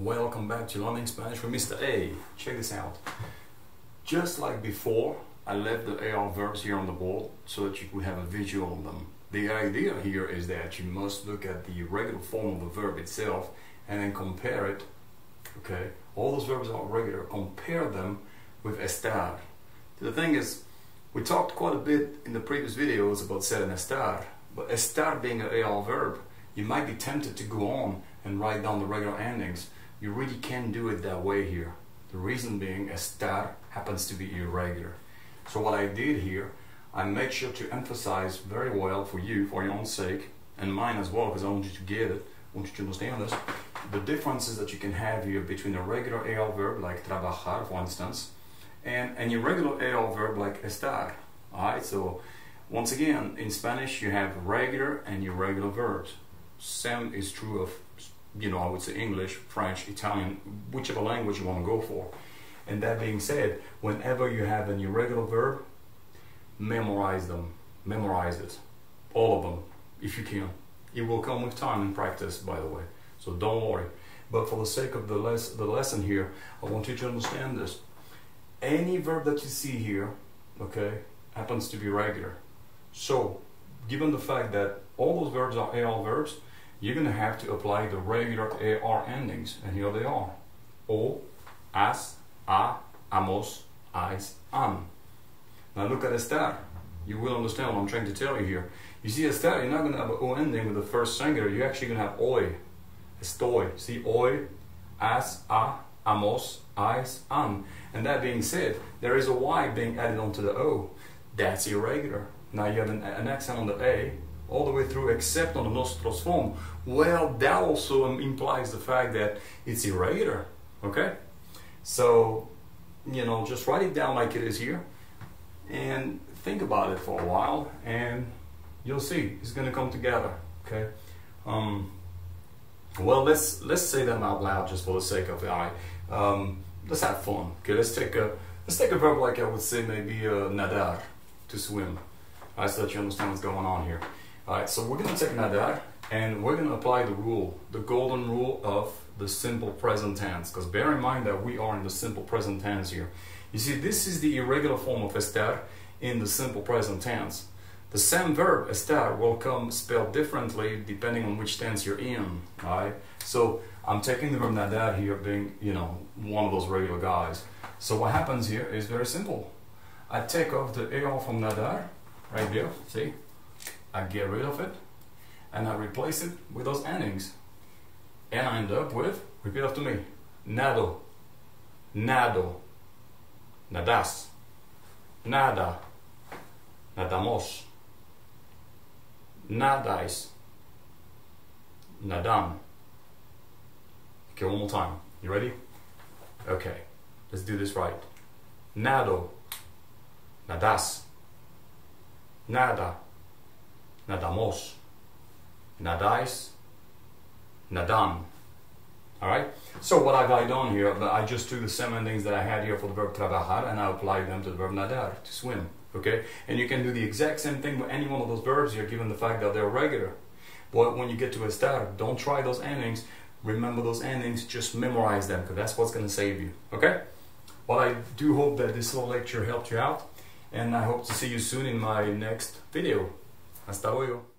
welcome back to Learning Spanish with Mr. A. Check this out. Just like before, I left the AR verbs here on the board so that you could have a visual of them. The idea here is that you must look at the regular form of the verb itself and then compare it. Okay, all those verbs are regular. Compare them with estar. The thing is, we talked quite a bit in the previous videos about ser and estar, but estar being an AR verb, you might be tempted to go on and write down the regular endings. You really can't do it that way here. The reason being, estar happens to be irregular. So what I did here, I made sure to emphasize very well for you, for your own sake, and mine as well, because I want you to get it, I want you to understand this, the differences that you can have here between a regular AR verb like trabajar, for instance, and an irregular AR verb like estar. Alright, so once again, in Spanish you have regular and irregular verbs. Same is true of, I would say English, French, Italian, whichever language you want to go for. And that being said, whenever you have an irregular verb, memorize them. Memorize it. All of them, if you can. It will come with time and practice, by the way. So don't worry. But for the sake of the lesson here, I want you to understand this. Any verb that you see here, okay, happens to be regular. So, given the fact that all those verbs are AR verbs, you're going to have to apply the regular AR endings, and here they are. O, as, a, amos, ais, an. Now look at estar. You will understand what I'm trying to tell you here. You see estar, you're not going to have an O ending with the first singular, you're actually going to have oi, estoy. See, oi, as, a, amos, ais, an. And that being said, there is a Y being added onto the O. That's irregular. Now you have an accent on the A, all the way through except on the nosotros form. Well, that also implies the fact that it's irregular, okay? So, just write it down like it is here and think about it for a while and you'll see it's going to come together, okay? Well, let's say them out loud just for the sake of it. Let's have fun, okay? Let's take a verb like I would say maybe nadar, to swim. Alright, so that you understand what's going on here. Alright, so we're going to take nadar and we're going to apply the rule, the golden rule of the simple present tense. Because bear in mind that we are in the simple present tense here. You see, this is the irregular form of estar in the simple present tense. The same verb, estar, will come spelled differently depending on which tense you're in. Alright, so I'm taking the verb nadar here being, one of those regular guys. So what happens here is very simple. I take off the AR from nadar, right there, see? I get rid of it, and I replace it with those endings. And I end up with, repeat after me, nado, nado, nadas, nada, nadamos, nadais, nadam. Okay, one more time. You ready? Okay, let's do this right. Nado, nadas, nada, nadamos, nadais, nadam. Alright? So what have I done here? I just took the same endings that I had here for the verb trabajar and I applied them to the verb nadar, to swim. Okay? And you can do the exact same thing with any one of those verbs here given the fact that they're regular. But when you get to estar, don't try those endings. Remember those endings, just memorize them because that's what's going to save you. Okay? Well, I do hope that this little lecture helped you out. And I hope to see you soon in my next video. Hasta luego.